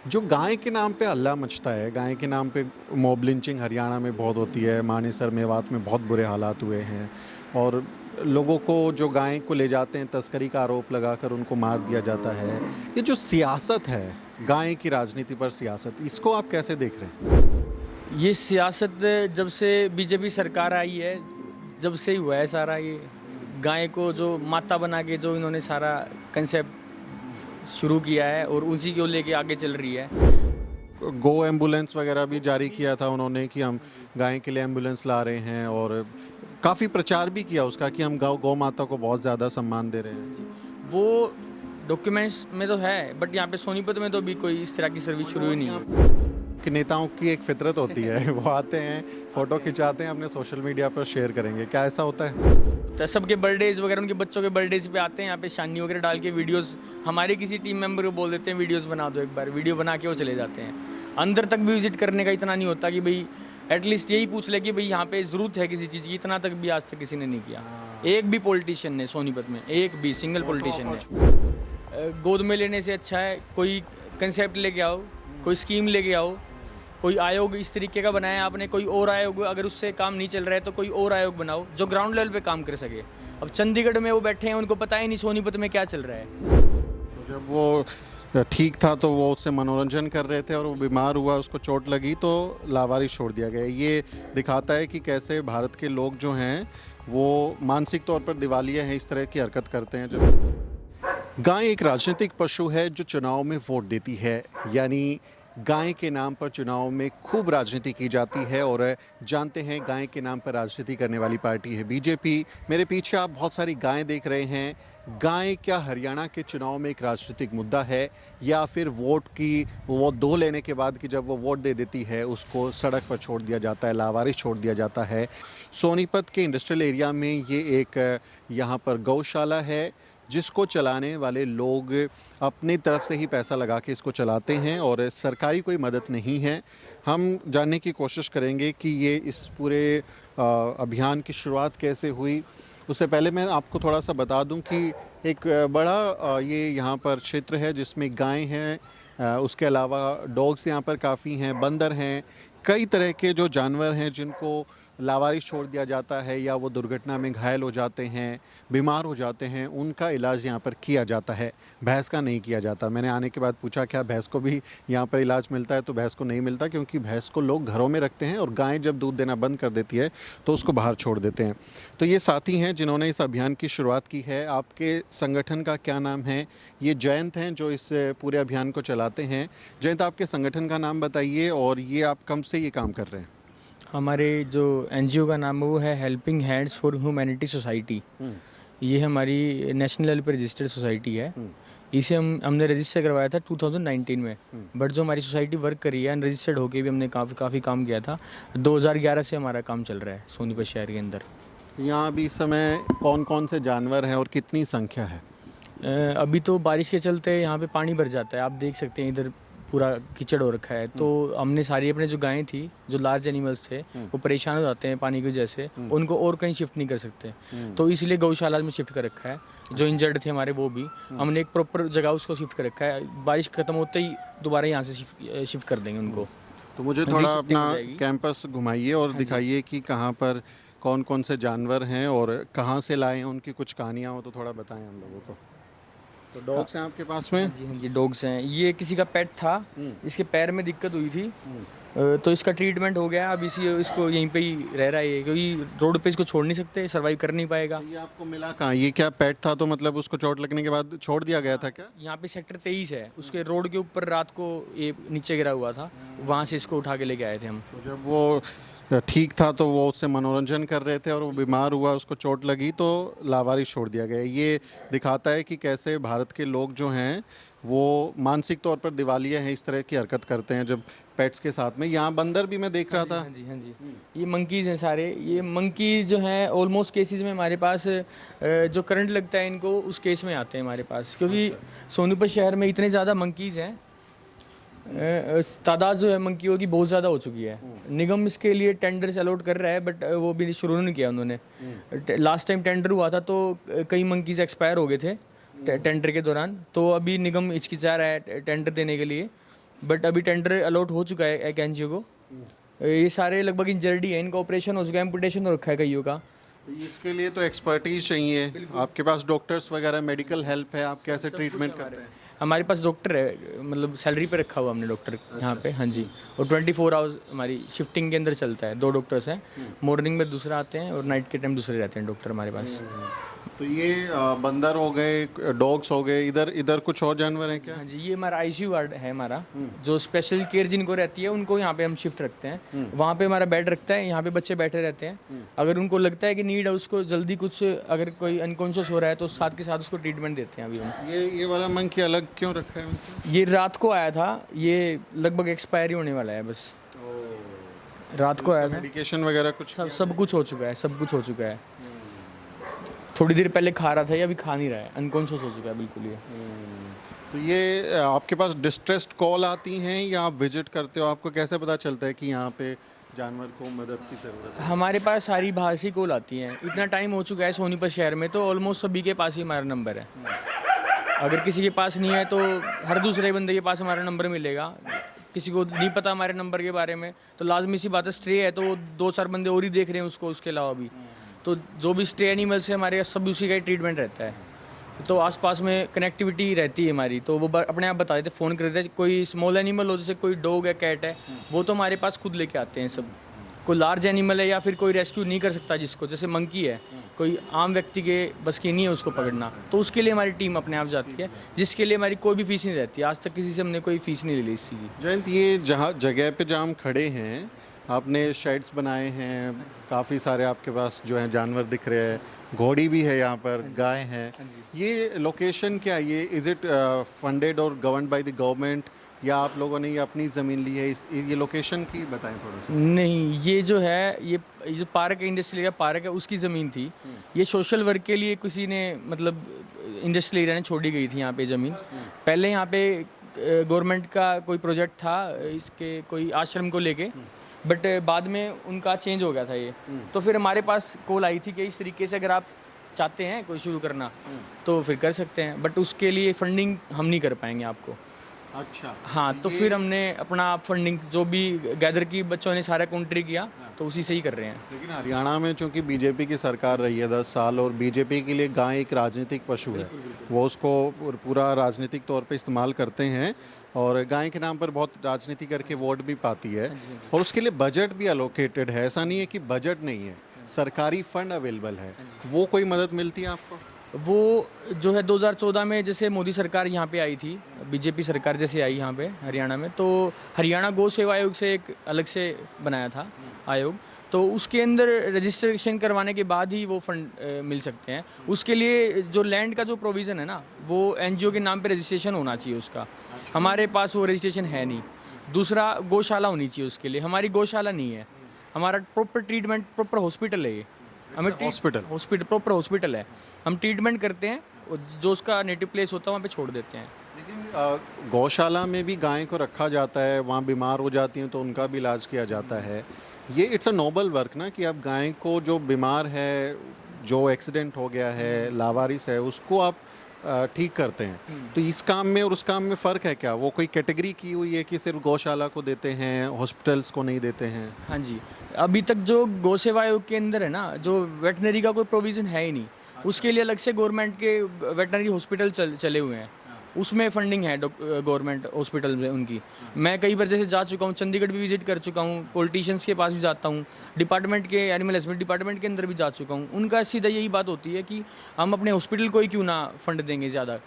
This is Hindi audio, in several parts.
जो गाय के नाम पे हल्ला मचता है, गाय के नाम पे मॉब लिंचिंग हरियाणा में बहुत होती है, मानेसर मेवात में बहुत बुरे हालात हुए हैं और लोगों को जो गाय को ले जाते हैं तस्करी का आरोप लगाकर उनको मार दिया जाता है। ये जो सियासत है, गाय की राजनीति पर सियासत, इसको आप कैसे देख रहे हैं? ये सियासत जब से बीजेपी सरकार आई है, जब से ही हुआ है सारा ये। गाय को जो माता बना के जो इन्होंने सारा कंसेप्ट शुरू किया है और उसी को लेके आगे चल रही है। गो एम्बुलेंस वगैरह भी जारी किया था उन्होंने कि हम गाय के लिए एम्बुलेंस ला रहे हैं और काफ़ी प्रचार भी किया उसका कि हम गौ माता को बहुत ज़्यादा सम्मान दे रहे हैं। वो डॉक्यूमेंट्स में तो है, बट यहाँ पे सोनीपत में तो अभी कोई इस तरह की सर्विस शुरू ही नहीं है। कि नेताओं की एक फितरत होती है, वो आते हैं, फ़ोटो खिंचाते हैं, अपने सोशल मीडिया पर शेयर करेंगे, क्या ऐसा होता है? तो सबके बर्थडेज वगैरह, उनके बच्चों के बर्थडेज पे आते हैं, यहाँ पे शानी वगैरह डाल के वीडियोस, हमारे किसी टीम मेंबर को बोल देते हैं वीडियोस बना दो, एक बार वीडियो बना के वो चले जाते हैं। अंदर तक भी विजिट करने का इतना नहीं होता कि भाई एटलीस्ट यही पूछ ले कि भाई यहाँ पे ज़रूरत है किसी चीज़ की, इतना तक भी आज तक किसी ने नहीं किया। एक भी पॉलिटिशियन ने सोनीपत में, एक भी सिंगल पॉलिटिशियन ने। गोद में लेने से अच्छा है कोई कंसेप्ट लेके आओ, कोई स्कीम लेके आओ, कोई आयोग इस तरीके का बनाया आपने, कोई और आयोग, अगर उससे काम नहीं चल रहा है तो कोई और आयोग बनाओ जो ग्राउंड लेवल पे काम कर सके। अब चंडीगढ़ में वो बैठे हैं, उनको पता ही नहीं सोनीपत में क्या चल रहा है। तो जब वो ठीक था तो वो उससे मनोरंजन कर रहे थे और वो बीमार हुआ, उसको चोट लगी तो लावारिस छोड़ दिया गया। ये दिखाता है कि कैसे भारत के लोग जो हैं वो मानसिक तौर पर दिवालिया हैं, इस तरह की हरकत करते हैं। जब गाय एक राजनीतिक पशु है जो चुनाव में वोट देती है, यानी गाय के नाम पर चुनाव में खूब राजनीति की जाती है और जानते हैं गाय के नाम पर राजनीति करने वाली पार्टी है बीजेपी। मेरे पीछे आप बहुत सारी गायें देख रहे हैं। गाय क्या हरियाणा के चुनाव में एक राजनीतिक मुद्दा है या फिर वोट दो लेने के बाद कि जब वो वोट दे देती है उसको सड़क पर छोड़ दिया जाता है, लावारिस छोड़ दिया जाता है। सोनीपत के इंडस्ट्रियल एरिया में ये एक यहाँ पर गौशाला है जिसको चलाने वाले लोग अपनी तरफ से ही पैसा लगा के इसको चलाते हैं और सरकारी कोई मदद नहीं है। हम जानने की कोशिश करेंगे कि ये इस पूरे अभियान की शुरुआत कैसे हुई। उससे पहले मैं आपको थोड़ा सा बता दूं कि एक बड़ा ये यहाँ पर क्षेत्र है जिसमें गाय हैं, उसके अलावा डॉग्स यहाँ पर काफ़ी हैं, बंदर हैं, कई तरह के जो जानवर हैं जिनको लावारिस छोड़ दिया जाता है या वो दुर्घटना में घायल हो जाते हैं, बीमार हो जाते हैं, उनका इलाज यहाँ पर किया जाता है। भैंस का नहीं किया जाता। मैंने आने के बाद पूछा क्या भैंस को भी यहाँ पर इलाज मिलता है, तो भैंस को नहीं मिलता क्योंकि भैंस को लोग घरों में रखते हैं और गाय जब दूध देना बंद कर देती है तो उसको बाहर छोड़ देते हैं। तो ये साथी हैं जिन्होंने इस अभियान की शुरुआत की है। आपके संगठन का क्या नाम है? ये जयंत हैं जो इस पूरे अभियान को चलाते हैं। जयंत, आपके संगठन का नाम बताइए और ये आप कब से ये काम कर रहे हैं? हमारे जो एनजीओ का नाम है वो है helping hands for humanity society. ये हमारी नेशनल लेवल पर रजिस्टर्ड सोसाइटी है। इसे हमने रजिस्टर करवाया था 2019 में, बट जो हमारी सोसाइटी वर्क करी है अनरजिस्टर्ड होके भी हमने काफ़ी काम किया था। 2011 से हमारा काम चल रहा है सोनीपत शहर के अंदर। यहाँ अभी इस समय कौन कौन से जानवर हैं और कितनी संख्या है? अभी तो बारिश के चलते यहाँ पे पानी भर जाता है, आप देख सकते हैं इधर पूरा कीचड़ हो रखा है। तो हमने सारी अपने जो गायें थी, जो लार्ज एनिमल्स थे, वो परेशान हो जाते हैं पानी की वजह से, उनको और कहीं शिफ्ट नहीं कर सकते, तो इसलिए गौशाला में शिफ्ट कर रखा है। जो इंजर्ड थे हमारे वो भी हमने एक प्रॉपर जगह उसको शिफ्ट कर रखा है। बारिश खत्म होते ही दोबारा यहाँ से शिफ्ट कर देंगे उनको। तो मुझे थोड़ा अपना कैंपस घुमाइए और दिखाइए कि कहाँ पर कौन कौन से जानवर हैं और कहाँ से लाए हैं, उनकी कुछ कहानियाँ हो तो थोड़ा बताएं हम लोगों को। तो डॉग्स हैं आपके पास में? जी हाँ जी, डॉग्स हैं। ये किसी का पेट था, इसके पैर में दिक्कत हुई थी, तो इसका ट्रीटमेंट हो गया। अब इसको यहीं पे ही रह रहा है क्योंकि रोड पे इसको छोड़ नहीं सकते, सर्वाइव कर नहीं पाएगा। ये आपको मिला कहाँ? ये क्या पेट था तो मतलब उसको चोट लगने के बाद छोड़ दिया गया था क्या? यहाँ पे सेक्टर 23 है, उसके रोड के ऊपर रात को ये नीचे गिरा हुआ था, वहाँ से इसको उठा के लेके आए थे हम। तो जब वो ठीक था तो वो उससे मनोरंजन कर रहे थे और वो बीमार हुआ, उसको चोट लगी तो लावारिस छोड़ दिया गया। ये दिखाता है कि कैसे भारत के लोग जो हैं वो मानसिक तौर पर दिवालिया हैं, इस तरह की हरकत करते हैं जब पेट्स के साथ में। यहाँ बंदर भी मैं देख रहा था। हाँ जी हाँ जी, ये मंकीज़ हैं सारे। ये मंकीज़ जो हैं ऑलमोस्ट केसेस में हमारे पास जो करंट लगता है इनको उस केस में आते हैं हमारे पास, क्योंकि सोनीपत शहर में इतने ज़्यादा मंकीज़ हैं, तादाद जो है मंकियों की बहुत ज़्यादा हो चुकी है। निगम इसके लिए टेंडर अलॉट कर रहा है, बट वो भी शुरू नहीं किया उन्होंने। लास्ट टाइम टेंडर हुआ था तो कई मंकीज़ एक्सपायर हो गए थे टेंडर के दौरान, तो अभी निगम हिचकिचा रहा है टेंडर देने के लिए। बट अभी टेंडर अलॉट हो चुका है एक एनजीओ को। ये सारे लगभग इंजर्ड ही है, इनका ऑपरेशन हो चुका है, एम्पुटेशन हो रखा है कईयों का। तो इसके लिए तो एक्सपर्टीज चाहिए, आपके पास डॉक्टर्स वगैरह मेडिकल हेल्प है, आप कैसे ट्रीटमेंट करते हैं? हमारे पास डॉक्टर है, मतलब सैलरी पे रखा हुआ हमने डॉक्टर यहाँ पे। हाँ जी, और 24 आवर्स हमारी शिफ्टिंग के अंदर चलता है। 2 डॉक्टर्स हैं, मॉर्निंग में दूसरा आते हैं और नाइट के टाइम दूसरे रहते हैं डॉक्टर हमारे पास। तो ये बंदर हो गए, डॉग्स हो गए, इधर इधर कुछ और जानवर हैं क्या? हाँ जी, ये हमारा आईसीयू वार्ड है हमारा, जो स्पेशल केयर जिनको रहती है उनको यहाँ पे हम शिफ्ट रखते हैं। वहाँ पे हमारा बेड रखता है, यहाँ पे बच्चे बैठे रहते हैं। अगर उनको लगता है कि नीड है उसको जल्दी कुछ, अगर कोई अनकॉन्शियस हो रहा है तो साथ के साथ उसको ट्रीटमेंट देते हैं अभी हम। ये वाला मंकी अलग क्यों रखा है उनसे? ये रात को आया था, ये लगभग एक्सपायरी होने वाला है बस। रात को आया था, मेडिकेशन वगैरह कुछ? सब कुछ हो चुका है, सब कुछ हो चुका है। थोड़ी देर पहले खा रहा था, ये अभी खा नहीं रहा है, अनकॉन्शियस हो चुका है बिल्कुल ये। तो ये आपके पास डिस्ट्रेस्ड कॉल आती हैं या आप विजिट करते हो? आपको कैसे पता चलता है कि यहाँ पे जानवर को मदद की ज़रूरत है? हमारे पास सारी बाहर से कॉल आती हैं। इतना टाइम हो चुका है सोनीपत शहर में तो ऑलमोस्ट सभी के पास ही हमारा नंबर है। अगर किसी के पास नहीं है तो हर दूसरे बंदे के पास हमारा नंबर मिलेगा। किसी को नहीं पता हमारे नंबर के बारे में तो लाजमी सी बात है, स्ट्रे है तो 2-4 बंदे और ही देख रहे हैं उसको, उसके अलावा भी। तो जो भी स्ट्रे एनिमल्स है हमारे सब उसी का ही ट्रीटमेंट रहता है। तो आसपास में कनेक्टिविटी रहती है हमारी, तो वो अपने आप बता देते, फ़ोन कर देते हैं। कोई स्मॉल एनिमल हो, जैसे कोई डॉग है, कैट है, वो तो हमारे पास खुद लेके आते हैं सब। कोई लार्ज एनिमल है या फिर कोई रेस्क्यू नहीं कर सकता जिसको, जैसे मंकी है, कोई आम व्यक्ति के बस की नहीं है उसको पकड़ना, तो उसके लिए हमारी टीम अपने आप जाती है, जिसके लिए हमारी कोई भी फीस नहीं रहती। आज तक किसी से हमने कोई फीस नहीं ली इस चीज़ की। जयंत, ये जहाँ जगह पे जहाँ हम खड़े हैं, आपने शेड्स बनाए हैं, काफ़ी सारे आपके पास जो है जानवर दिख रहे हैं, घोड़ी भी है यहाँ पर, गाय हैं। ये लोकेशन क्या है? ये इज़ इट फंडेड और गवर्नड बाय द गवर्नमेंट या आप लोगों ने ये अपनी ज़मीन ली है? ये लोकेशन की बताएं थोड़ा सा। नहीं, ये जो है, ये जो पार्क है, इंडस्ट्रियल एरिया पार्क है, उसकी ज़मीन थी। ये सोशल वर्क के लिए किसी ने, मतलब इंडस्ट्रियल एरिया ने छोड़ी गई थी यहाँ पे ज़मीन। पहले यहाँ पे गवर्नमेंट का कोई प्रोजेक्ट था इसके, कोई आश्रम को लेके, बट बाद में उनका चेंज हो गया था ये। तो फिर हमारे पास कॉल आई थी कि इस तरीके से अगर आप चाहते हैं कोई शुरू करना तो फिर कर सकते हैं, बट उसके लिए फंडिंग हम नहीं कर पाएंगे आपको। अच्छा। हाँ, तो फिर हमने अपना फंडिंग जो भी गैदर की बच्चों ने सारा काउंट्री किया, तो उसी से ही कर रहे हैं। लेकिन हरियाणा में चूंकि बीजेपी की सरकार रही है 10 साल, और बीजेपी के लिए गाय एक राजनीतिक पशु है, वो उसको पूरा राजनीतिक तौर पे इस्तेमाल करते हैं और गाय के नाम पर बहुत राजनीति करके वोट भी पाती है, और उसके लिए बजट भी अलोकेटेड है। ऐसा नहीं है कि बजट नहीं है, सरकारी फंड अवेलेबल है। वो कोई मदद मिलती है आपको? वो जो है 2014 में जैसे मोदी सरकार यहाँ पे आई थी, बीजेपी सरकार जैसे आई यहाँ पे हरियाणा में, तो हरियाणा गौ सेवा आयोग से एक अलग से बनाया था आयोग, तो उसके अंदर रजिस्ट्रेशन करवाने के बाद ही वो फंड मिल सकते हैं। उसके लिए जो लैंड का जो प्रोविज़न है ना, वो एनजीओ के नाम पे रजिस्ट्रेशन होना चाहिए उसका। हमारे पास वो रजिस्ट्रेशन है नहीं। दूसरा, गौशाला होनी चाहिए उसके लिए, हमारी गौशाला नहीं है। हमारा प्रॉपर ट्रीटमेंट, प्रॉपर हॉस्पिटल है ये, हमें हॉस्पिटल प्रॉपर हॉस्पिटल है, हम ट्रीटमेंट करते हैं, जो उसका नेटिव प्लेस होता है वहाँ पे छोड़ देते हैं। लेकिन गौशाला में भी गाय को रखा जाता है, वहाँ बीमार हो जाती हैं तो उनका भी इलाज किया जाता है। ये इट्स अ नोबल वर्क ना, कि आप गाय को, जो बीमार है, जो एक्सीडेंट हो गया है, लावारिस है, उसको आप ठीक करते हैं। तो इस काम में और उस काम में फ़र्क है क्या? वो कोई कैटेगरी की हुई है कि सिर्फ गौशाला को देते हैं, हॉस्पिटल्स को नहीं देते हैं? हाँ जी, अभी तक जो गौ सेवा आयोग के अंदर है ना, जो वेटनरी का कोई प्रोविज़न है ही नहीं। उसके लिए अलग से गवर्नमेंट के वेटनरी हॉस्पिटल चले हुए हैं, उसमें फंडिंग है गवर्नमेंट हॉस्पिटल में उनकी। मैं कई बार जैसे जा चुका हूँ, चंडीगढ़ भी विजिट कर चुका हूँ, पॉलिटिशियंस के पास भी जाता हूँ, डिपार्टमेंट के एनिमल हस्बेंड्री डिपार्टमेंट के अंदर भी जा चुका हूँ। उनका सीधा यही बात होती है कि हम अपने हॉस्पिटल को ही क्यों ना फंड देंगे, ज़्यादा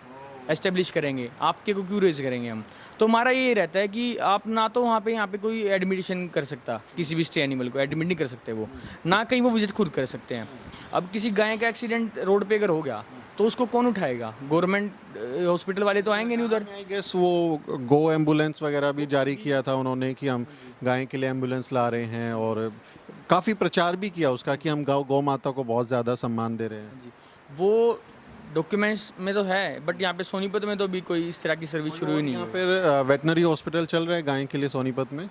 एस्टेब्लिश करेंगे, आपके को क्यों रेज करेंगे हम। तो हमारा ये रहता है कि आप ना तो यहाँ पे कोई एडमिशन कर सकता, किसी भी स्टे एनिमल को एडमिट नहीं कर सकते वो, ना कहीं वो विजिट खुद कर सकते हैं। अब किसी गाय का एक्सीडेंट रोड पे अगर हो गया तो उसको कौन उठाएगा? गवर्नमेंट हॉस्पिटल वाले तो आएंगे नहीं उधर। आई गेस वो गो एम्बुलेंस वगैरह भी जारी किया था उन्होंने कि हम गाय के लिए एम्बुलेंस ला रहे हैं, और काफ़ी प्रचार भी किया उसका कि हम गौ माता को बहुत ज़्यादा सम्मान दे रहे हैं। जी, वो डॉक्यूमेंट्स में तो है, बट यहाँ पे सोनीपत में तो अभी कोई इस तरह की सर्विस शुरू ही नहीं यहाँ है। पर वेटनरी हॉस्पिटल चल रहा है गाय के लिए सोनीपत में,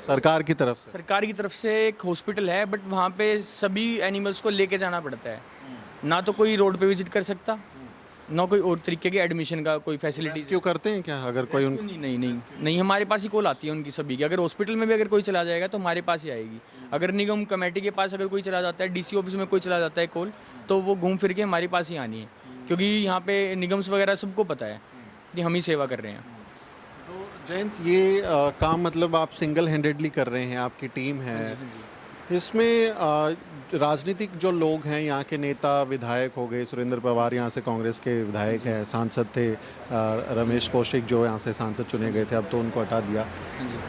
सरकार की तरफ से? सरकार की तरफ से एक हॉस्पिटल है, बट वहाँ पे सभी एनिमल्स को लेके जाना पड़ता है। ना तो कोई रोड पे विजिट कर सकता, ना कोई और तरीके के एडमिशन का कोई फैसिलिटी। क्यों करते हैं क्या अगर कोई उन नहीं नहीं नहीं नहीं, हमारे पास ही कॉल आती है उनकी सभी की। अगर हॉस्पिटल में भी अगर कोई चला जाएगा तो हमारे पास ही आएगी। अगर निगम कमेटी के पास अगर कोई चला जाता है, डीसी ऑफिस में कोई चला जाता है कॉल, तो वो घूम फिर के हमारे पास ही आनी है, क्योंकि यहाँ पे निगम्स वगैरह सबको पता है कि हम ही सेवा कर रहे हैं। तो जयंत ये काम मतलब आप सिंगल हैंडेडली कर रहे हैं, आपकी टीम है इसमें। राजनीतिक जो लोग हैं यहाँ के नेता विधायक हो गए, सुरेंद्र पवार यहाँ से कांग्रेस के विधायक हैं, सांसद थे रमेश कौशिक जो यहाँ से सांसद चुने गए थे, अब तो उनको हटा दिया।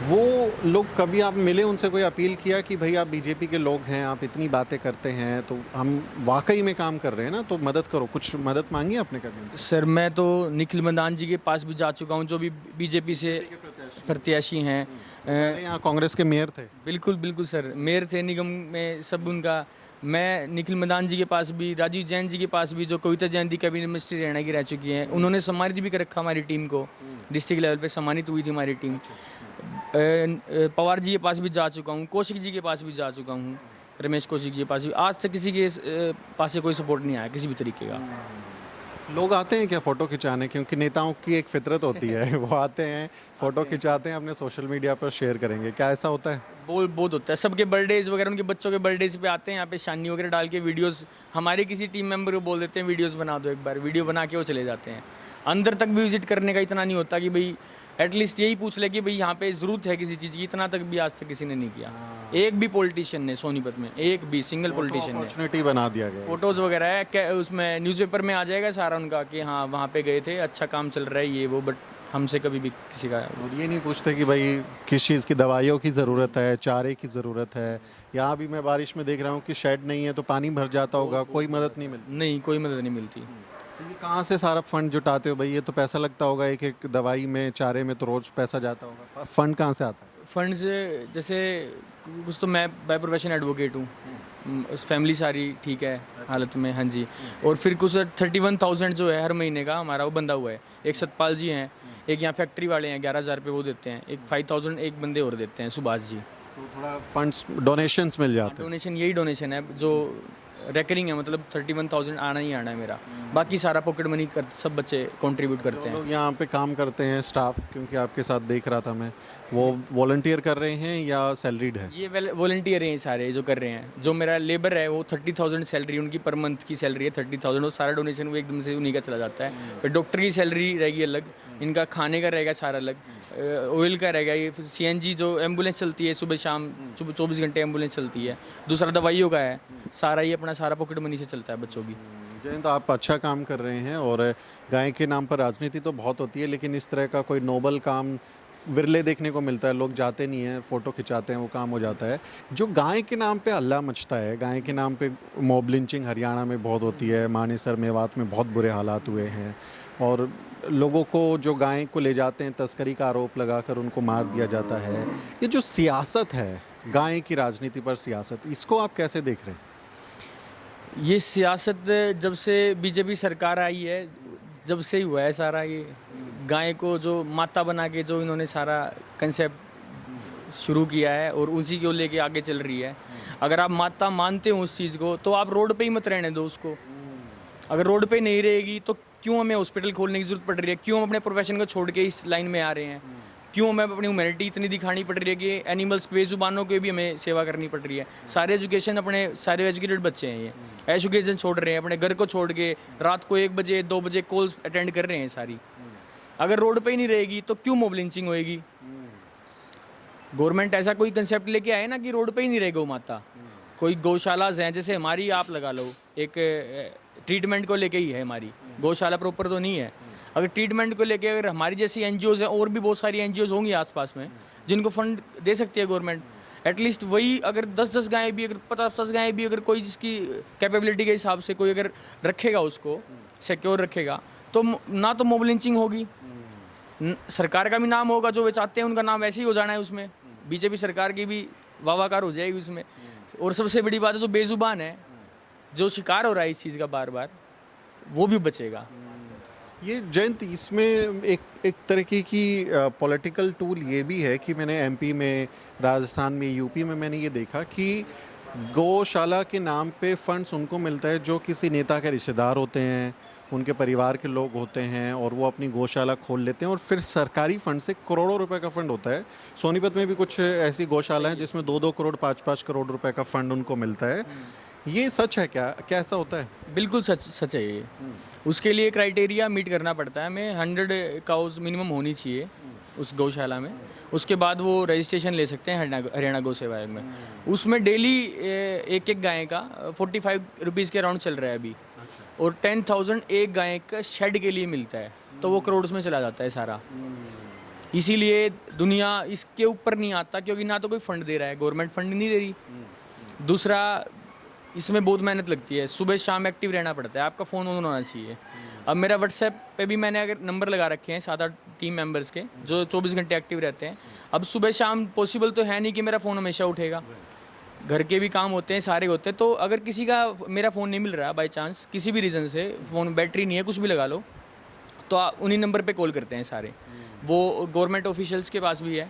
वो लोग कभी आप मिले उनसे, कोई अपील किया कि भाई आप बीजेपी के लोग हैं, आप इतनी बातें करते हैं तो हम वाकई में काम कर रहे हैं ना, तो मदद करो, कुछ मदद मांगी आपने कभी? सर मैं तो निखिल मदान जी के पास भी जा चुका हूँ, जो भी बीजेपी से प्रत्याशी हैं। पहले यहाँ कांग्रेस के मेयर थे। बिल्कुल बिल्कुल सर, मेयर थे निगम में सब उनका। मैं निखिल मदान जी के पास भी, राजीव जैन जी के पास भी, जो कविता जैन जी कैबिनेट मिनिस्ट्री हरियाणा की रह चुकी हैं, उन्होंने सम्मानित भी कर रखा हमारी टीम को। डिस्ट्रिक्ट लेवल पे सम्मानित हुई थी हमारी टीम। पवार जी के पास भी जा चुका हूँ, कौशिक जी के पास भी जा चुका हूँ, रमेश कौशिक जी के पास भी। आज तक किसी के पास से कोई सपोर्ट नहीं आया किसी भी तरीके का। लोग आते हैं क्या फ़ोटो खिंचाने? क्योंकि नेताओं की एक फितरत होती है, वो आते हैं फ़ोटो खिंचाते हैं, अपने सोशल मीडिया पर शेयर करेंगे, क्या ऐसा होता है? बहुत होता है। सबके बर्थडेज वगैरह, उनके बच्चों के बर्थडेज पे आते हैं यहाँ पे, शानी वगैरह डाल के वीडियोस हमारे किसी टीम मेंबर को बोल देते हैं वीडियोस बना दो एक बार, वीडियो बना के वो चले जाते हैं। अंदर तक भी विजिट करने का इतना नहीं होता कि भाई एटलीस्ट यही पूछ ले कि भाई यहाँ पे ज़रूरत है किसी चीज़ की, इतना तक भी आज तक किसी ने नहीं किया। एक भी पॉलिटिशियन ने सोनीपत में, एक भी सिंगल पॉलिटिशियन ने। अपॉर्चुनिटी बना दिया गया है। फोटोज़ वगैरह है उसमें, न्यूज़पेपर में आ जाएगा सारा उनका कि हाँ वहाँ पे गए थे, अच्छा काम चल रहा है ये वो, बट हमसे कभी भी किसी का। और ये नहीं पूछते कि भाई किस चीज़ की दवाइयों की ज़रूरत है, चारे की ज़रूरत है। यहाँ भी मैं बारिश में देख रहा हूँ कि शेड नहीं है तो पानी भर जाता होगा, कोई मदद नहीं मिलती। नहीं, कोई मदद नहीं मिलती। तो ये कहाँ से सारा फंड जुटाते हो भाई? ये तो पैसा लगता होगा, एक एक दवाई में, चारे में तो रोज़ पैसा जाता होगा, फंड कहाँ से आता है? फंड्स जैसे कुछ तो मैं बाय प्रोफेशन एडवोकेट हूँ, फैमिली सारी ठीक है हालत में, हाँ जी। और फिर कुछ 31,000 जो है हर महीने का हमारा वो बंधा हुआ है। एक सतपाल जी हैं, एक यहाँ फैक्ट्री वाले हैं, 11,000 रुपये वो देते हैं, एक 5,000 एक बंदे और देते हैं, सुभाष जी। तो थोड़ा फंड्स डोनेशंस मिल जाते हैं। डोनेशन, यही डोनेशन है जो रेकरिंग है, मतलब 31,000 आना ही आना है मेरा। बाकी सारा पॉकेट मनी कर सब बच्चे कंट्रीब्यूट करते हैं। लोग यहाँ पे काम करते हैं स्टाफ, क्योंकि आपके साथ देख रहा था मैं, वो वॉलंटियर कर रहे हैं या सैलरीड है? ये वॉलंटियर हैं सारे जो कर रहे हैं। जो मेरा लेबर है वो 30,000 सैलरी, उनकी पर मंथ की सैलरी है 30,000, और सारा डोनेशन वो एकदम से उन्हीं का चला जाता है। फिर डॉक्टर की सैलरी रहेगी अलग, इनका खाने का रहेगा सारा अलग, ऑयल का रहेगा, ये CNG जो एम्बुलेंस चलती है सुबह शाम 24 घंटे एम्बुलेंस चलती है, दूसरा दवाइयों का है, सारा ये अपना सारा पॉकेट मनी से चलता है बच्चों की। जयंत, आप अच्छा काम कर रहे हैं, और गाय के नाम पर राजनीति तो बहुत होती है, लेकिन इस तरह का कोई नोबल काम विरले देखने को मिलता है। लोग जाते नहीं हैं, फ़ोटो खिंचाते हैं, वो काम हो जाता है। जो गाय के नाम पे हल्ला मचता है, गाय के नाम पे मॉब लिंचिंग हरियाणा में बहुत होती है, मानेसर मेवात में बहुत बुरे हालात हुए हैं, और लोगों को जो गाय को ले जाते हैं तस्करी का आरोप लगाकर उनको मार दिया जाता है। ये जो सियासत है, गाय की राजनीति पर सियासत, इसको आप कैसे देख रहे हैं? ये सियासत जब से बीजेपी सरकार आई है, जब से ही हुआ है सारा। ये गाय को जो माता बना के जो इन्होंने सारा कंसेप्ट शुरू किया है और उसी को लेके आगे चल रही है। अगर आप माता मानते हो उस चीज़ को, तो आप रोड पे ही मत रहने दो उसको। अगर रोड पे नहीं रहेगी तो क्यों हमें हॉस्पिटल खोलने की ज़रूरत पड़ रही है? क्यों हम अपने प्रोफेशन को छोड़ के इस लाइन में आ रहे हैं? क्यों हमें अपनी ह्यूमैनिटी इतनी दिखानी पड़ रही है कि एनिमल्स, बेजुबानों की भी हमें सेवा करनी पड़ रही है? सारे एजुकेशन, अपने सारे एजुकेटेड बच्चे हैं, ये एजुकेशन छोड़ रहे हैं, अपने घर को छोड़ के रात को 1 बजे 2 बजे कॉल्स अटेंड कर रहे हैं सारी। अगर रोड पे ही नहीं रहेगी तो क्यों मॉब लिंचिंग होएगी? गवर्नमेंट ऐसा कोई कंसेप्ट लेके आए ना कि रोड पे ही नहीं रहे गौ माता। कोई गौशालाज हैं, जैसे हमारी आप लगा लो, एक ट्रीटमेंट को लेके ही है हमारी, गौशाला प्रॉपर तो नहीं है। अगर ट्रीटमेंट को लेके अगर हमारी जैसी NGOs हैं, और भी बहुत सारी NGOs होंगी आसपास में जिनको फंड दे सकती है गवर्नमेंट, एटलीस्ट वही अगर 10-10 गायें भी, अगर 50-50 गायें भी, अगर कोई जिसकी कैपेबिलिटी के हिसाब से कोई अगर रखेगा, उसको सिक्योर रखेगा, तो ना तो मॉब लिंचिंग होगी, सरकार का भी नाम होगा, जो वे चाहते हैं उनका नाम वैसे ही हो जाना है उसमें, बीजेपी सरकार की भी वाहवाकार हो जाएगी उसमें। और सबसे बड़ी बात है, जो बेजुबान है, जो शिकार हो रहा है इस चीज़ का बार बार, वो भी बचेगा। ये जयंत, इसमें एक तरीके की पॉलिटिकल टूल ये भी है कि मैंने MP में, राजस्थान में, UP में मैंने ये देखा कि गौशाला के नाम पे फंड्स उनको मिलता है जो किसी नेता के रिश्तेदार होते हैं, उनके परिवार के लोग होते हैं और वो अपनी गौशाला खोल लेते हैं और फिर सरकारी फंड से करोड़ों रुपए का फंड होता है। सोनीपत में भी कुछ ऐसी गौशाला हैं जिसमें 2-2 करोड़ 5-5 करोड़ रुपए का फंड उनको मिलता है। ये सच है क्या? क्या ऐसा होता है? बिल्कुल सच सच है ये। उसके लिए क्राइटेरिया मीट करना पड़ता है हमें, 100 काउज मिनिमम होनी चाहिए उस गौशाला में। उसके बाद वो रजिस्ट्रेशन ले सकते हैं हरियाणा गौ सेवा आयोग में। उसमें डेली एक एक गाय का 45 रुपीज़ के अराउंड चल रहा है अभी, और 10,000 एक गाय का शेड के लिए मिलता है, तो वो करोड़ में चला जाता है सारा। इसीलिए दुनिया इसके ऊपर नहीं आता, क्योंकि ना तो कोई फंड दे रहा है, गवर्नमेंट फंड नहीं दे रही। दूसरा, इसमें बहुत मेहनत लगती है, सुबह शाम एक्टिव रहना पड़ता है, आपका फ़ोन ऑन होना चाहिए। अब मेरा व्हाट्सएप पे भी मैंने अगर नंबर लगा रखे हैं 7-8 टीम मेंबर्स के, जो 24 घंटे एक्टिव रहते हैं। अब सुबह शाम पॉसिबल तो है नहीं कि मेरा फ़ोन हमेशा उठेगा, घर के भी काम होते हैं, सारे होते हैं। तो अगर किसी का मेरा फ़ोन नहीं मिल रहा बाई चांस, किसी भी रीज़न से फ़ोन बैटरी नहीं है, कुछ भी लगा लो, तो उन्हीं नंबर पे कॉल करते हैं सारे। वो गवर्नमेंट ऑफिशियल्स के पास भी है,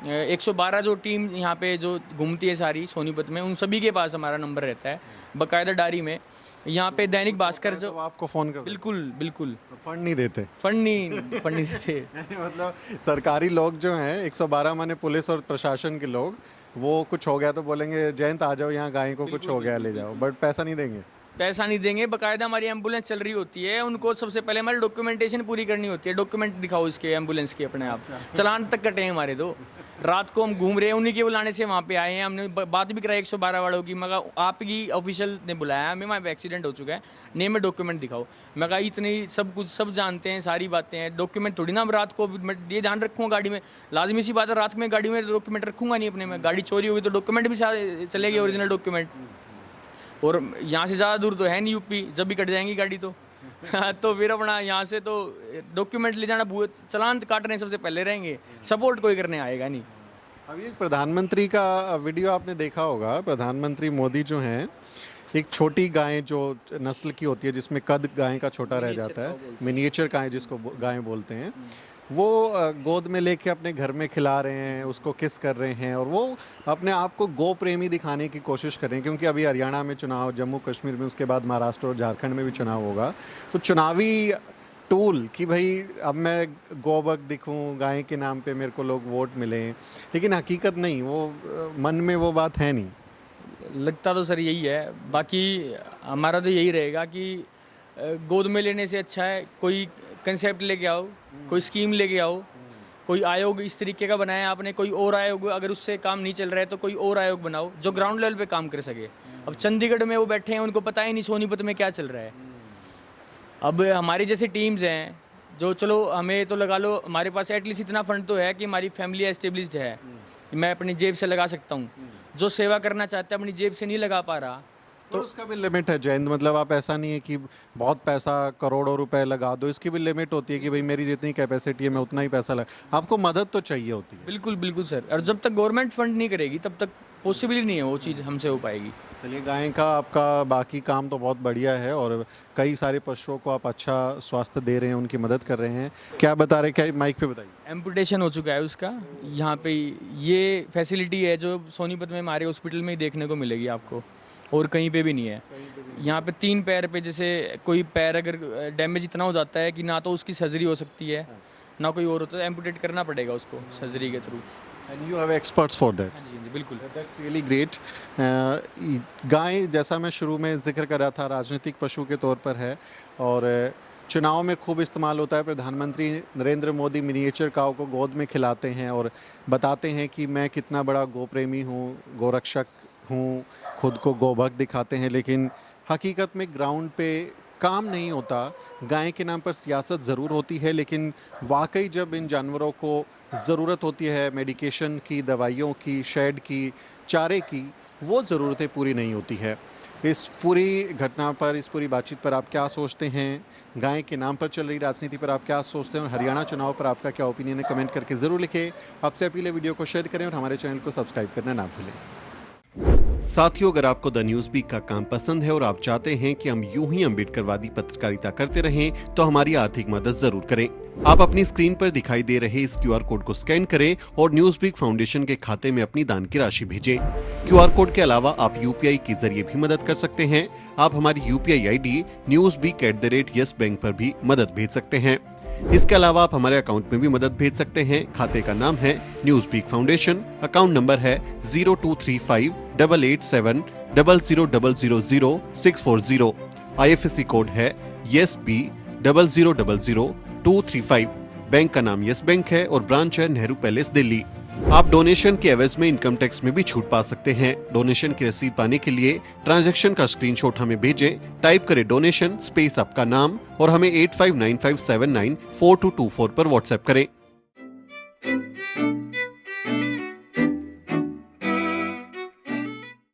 112 जो टीम यहाँ पे जो घूमती है सारी सोनीपत में, उन सभी के पास हमारा नंबर रहता है बाकायदा डायरी में। यहाँ पे दैनिक भास्कर जो तो आपको फ़ोन कर बिल्कुल बिल्कुल फंड नहीं देते? फंड नहीं देते। मतलब सरकारी लोग जो हैं 112 माने पुलिस और प्रशासन के लोग, वो कुछ हो गया तो बोलेंगे जयंत आ जाओ यहाँ, गाय को कुछ हो गया ले जाओ, बट पैसा नहीं देंगे। पैसा नहीं देंगे। बाकायदा हमारी एम्बुलेंस चल रही होती है, उनको सबसे पहले हमारी डॉक्यूमेंटेशन पूरी करनी होती है। डॉक्यूमेंट दिखाओ इसके एम्बुलेंस के अपने आप, चलान तक कटे हैं हमारे। तो रात को हम घूम रहे हैं, उन्हीं के बुलाने से वहाँ पे आए हैं। हमने बात भी कराई 112 वालों की, मगर आपकी ऑफिशियल ने बुलाया हमें, वहाँ पे एक्सीडेंट हो चुका है, नेम में डॉक्यूमेंट दिखाओ। मैं कहा इतनी सब कुछ सब जानते हैं, सारी बातें हैं, डॉक्यूमेंट थोड़ी ना अब रात को मैं ये ध्यान रखूँगा गाड़ी में। लाजमी सी बात है, रात में गाड़ी में डॉक्यूमेंट रखूँगा नहीं अपने में। गाड़ी चोरी होगी तो डॉक्यूमेंट भी चलेगी, ओरिजिनल डॉक्यूमेंट। और यहाँ से ज़्यादा दूर तो है नहीं यूपी, जब भी कट जाएंगी गाड़ी तो तो फिर अपना यहाँ से तो डॉक्यूमेंट ले जाना, चलान काटने सबसे पहले रहेंगे, सपोर्ट कोई करने आएगा नहीं। अभी एक प्रधानमंत्री का वीडियो आपने देखा होगा। प्रधानमंत्री मोदी जो हैं, एक छोटी गाय जो नस्ल की होती है, जिसमें कद गाय का छोटा रह जाता है, मिनिएचर गाय जिसको गाय बोलते हैं, वो गोद में लेके अपने घर में खिला रहे हैं, उसको किस कर रहे हैं, और वो अपने आप को गो प्रेमी दिखाने की कोशिश कर रहे हैं। क्योंकि अभी हरियाणा में चुनाव, जम्मू कश्मीर में, उसके बाद महाराष्ट्र और झारखंड में भी चुनाव होगा, तो चुनावी टूल कि भाई अब मैं गोबक दिखूं, गाय के नाम पे मेरे को लोग वोट मिलें, लेकिन हकीकत नहीं, वो मन में वो बात है नहीं। लगता तो सर यही है। बाकी हमारा तो यही रहेगा कि गोद में लेने से अच्छा है कोई कंसेप्ट लेके आओ, कोई स्कीम लेके आओ, कोई आयोग इस तरीके का बनाया आपने, कोई और आयोग, अगर उससे काम नहीं चल रहा है तो कोई और आयोग बनाओ जो ग्राउंड लेवल पे काम कर सके। अब चंडीगढ़ में वो बैठे हैं, उनको पता ही नहीं सोनीपत में क्या चल रहा है। अब हमारी जैसे टीम्स हैं जो, चलो हमें तो लगा लो, हमारे पास एटलीस्ट इतना फंड तो है कि हमारी फैमिली एस्टेब्लिश्ड है, मैं अपनी जेब से लगा सकता हूँ। जो सेवा करना चाहता है अपनी जेब से नहीं लगा पा रहा, तो उसका भी लिमिट है जयंत। मतलब आप ऐसा नहीं है कि बहुत पैसा करोड़ों रुपए लगा दो, इसकी भी लिमिट होती है कि भाई मेरी जितनी कैपेसिटी है मैं उतना ही पैसा लगा। आपको मदद तो चाहिए होती है। बिल्कुल बिल्कुल सर, और जब तक गवर्नमेंट फंड नहीं करेगी तब तक पॉसिबल ही नहीं है वो चीज़ हमसे हो पाएगी। चलिए, गाय का आपका बाकी काम तो बहुत बढ़िया है और कई सारे पशुओं को आप अच्छा स्वास्थ्य दे रहे हैं, उनकी मदद कर रहे हैं। क्या बता रहे, क्या माइक पे बताइए। एम्पुटेशन हो चुका है उसका, यहाँ पे ये फैसिलिटी है जो सोनीपत में हमारे हॉस्पिटल में ही देखने को मिलेगी आपको, और कहीं पे भी नहीं है। यहाँ पे 3 पैर पे, जैसे कोई पैर अगर डैमेज इतना हो जाता है कि ना तो उसकी सर्जरी हो सकती है ना कोई और होता है, एम्पुटेट करना पड़ेगा उसको सर्जरी के through. And you have experts for that. हाँ जी बिल्कुल। That's really great. गाय, जैसा मैं शुरू में जिक्र कर रहा था, राजनीतिक पशु के तौर पर है और चुनाव में खूब इस्तेमाल होता है। प्रधानमंत्री नरेंद्र मोदी मिनिएचर काऊ को गोद में खिलाते हैं और बताते हैं कि मैं कितना बड़ा गो प्रेमी हूँ, गोरक्षक हूँ, खुद को गोभक्त दिखाते हैं, लेकिन हकीकत में ग्राउंड पे काम नहीं होता। गाय के नाम पर सियासत ज़रूर होती है, लेकिन वाकई जब इन जानवरों को ज़रूरत होती है मेडिकेशन की, दवाइयों की, शेड की, चारे की, वो ज़रूरतें पूरी नहीं होती है। इस पूरी घटना पर, इस पूरी बातचीत पर आप क्या सोचते हैं? गाय के नाम पर चल रही राजनीति पर आप क्या सोचते हैं? और हरियाणा चुनाव पर आपका क्या ओपिनियन है? कमेंट करके ज़रूर लिखें। आपसे अपील है वीडियो को शेयर करें और हमारे चैनल को सब्सक्राइब करना ना भूलें। साथियों, अगर आपको द न्यूज वीक का काम पसंद है और आप चाहते हैं कि हम यूं ही अम्बेडकरवादी पत्रकारिता करते रहें, तो हमारी आर्थिक मदद जरूर करें। आप अपनी स्क्रीन पर दिखाई दे रहे इस QR कोड को स्कैन करें और न्यूज वीक फाउंडेशन के खाते में अपनी दान की राशि भेजें। QR कोड के अलावा आप UPI के जरिए भी मदद कर सकते हैं। आप हमारी UPI ID newsweek@yesbank पर भी मदद भेज सकते हैं। इसके अलावा आप हमारे अकाउंट में भी मदद भेज सकते हैं। खाते का नाम है News Week Foundation, account number है 02358800000640। IFSC कोड है YesB000235। बैंक का नाम यस बैंक है और ब्रांच है नेहरू पैलेस, दिल्ली। आप डोनेशन के एवज में इनकम टैक्स में भी छूट पा सकते हैं। डोनेशन की रसीद पाने के लिए ट्रांजैक्शन का स्क्रीनशॉट हमें भेजें। टाइप करें डोनेशन स्पेस आपका नाम और हमें 8595794224 पर व्हाट्सएप करें।